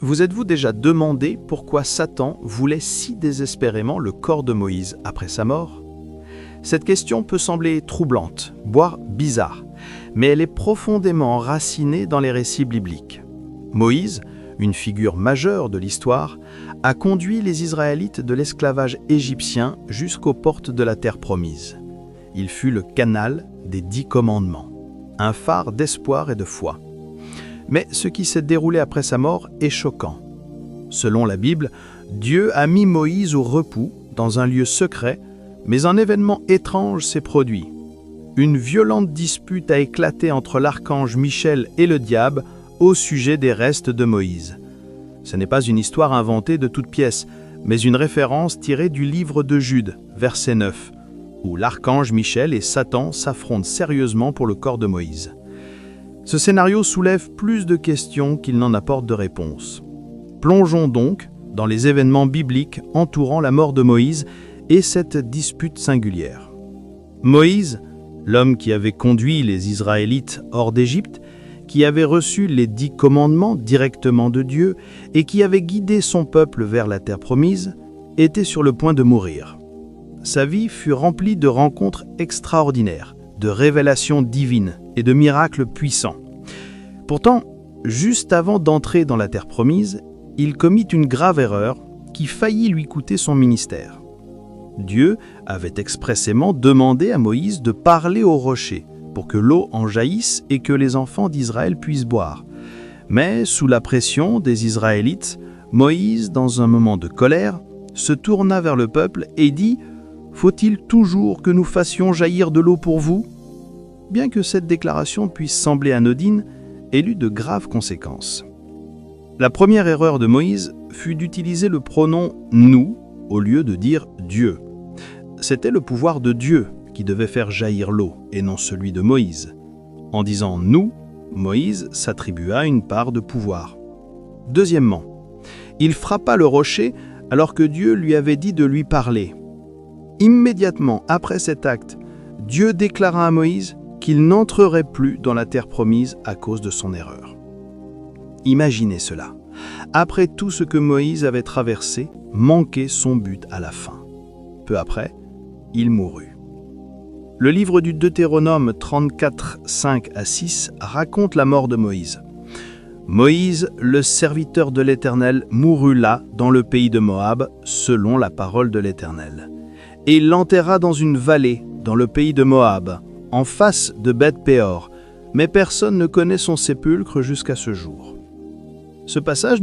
Vous êtes-vous déjà demandé pourquoi Satan voulait si désespérément le corps de Moïse après sa mort? Cette question peut sembler troublante, voire bizarre, mais elle est profondément enracinée dans les récits bibliques. Moïse, une figure majeure de l'histoire, a conduit les Israélites de l'esclavage égyptien jusqu'aux portes de la terre promise. Il fut le canal des 10 commandements, un phare d'espoir et de foi. Mais ce qui s'est déroulé après sa mort est choquant. Selon la Bible, Dieu a mis Moïse au repos dans un lieu secret, mais un événement étrange s'est produit. Une violente dispute a éclaté entre l'archange Michel et le diable au sujet des restes de Moïse. Ce n'est pas une histoire inventée de toutes pièces, mais une référence tirée du livre de Jude, verset 9, où l'archange Michel et Satan s'affrontent sérieusement pour le corps de Moïse. Ce scénario soulève plus de questions qu'il n'en apporte de réponses. Plongeons donc dans les événements bibliques entourant la mort de Moïse et cette dispute singulière. Moïse, l'homme qui avait conduit les Israélites hors d'Égypte, qui avait reçu les 10 commandements directement de Dieu et qui avait guidé son peuple vers la terre promise, était sur le point de mourir. Sa vie fut remplie de rencontres extraordinaires, de révélations divines et de miracles puissants. Pourtant, juste avant d'entrer dans la terre promise, il commit une grave erreur qui faillit lui coûter son ministère. Dieu avait expressément demandé à Moïse de parler au rocher pour que l'eau en jaillisse et que les enfants d'Israël puissent boire. Mais sous la pression des Israélites, Moïse, dans un moment de colère, se tourna vers le peuple et dit « Faut-il toujours que nous fassions jaillir de l'eau pour vous ?» Bien que cette déclaration puisse sembler anodine, elle eut de graves conséquences. La première erreur de Moïse fut d'utiliser le pronom « nous » au lieu de dire « Dieu ». C'était le pouvoir de Dieu qui devait faire jaillir l'eau et non celui de Moïse. En disant « nous », Moïse s'attribua une part de pouvoir. Deuxièmement, il frappa le rocher alors que Dieu lui avait dit de lui parler. Immédiatement après cet acte, Dieu déclara à Moïse qu'il n'entrerait plus dans la terre promise à cause de son erreur. Imaginez cela. Après tout ce que Moïse avait traversé, manquait son but à la fin. Peu après, il mourut. Le livre du Deutéronome 34, 5 à 6 raconte la mort de Moïse. Moïse, le serviteur de l'Éternel, mourut là, dans le pays de Moab, selon la parole de l'Éternel. Et il l'enterra dans une vallée, dans le pays de Moab, en face de Beth-Péor, mais personne ne connaît son sépulcre jusqu'à ce jour. Ce passage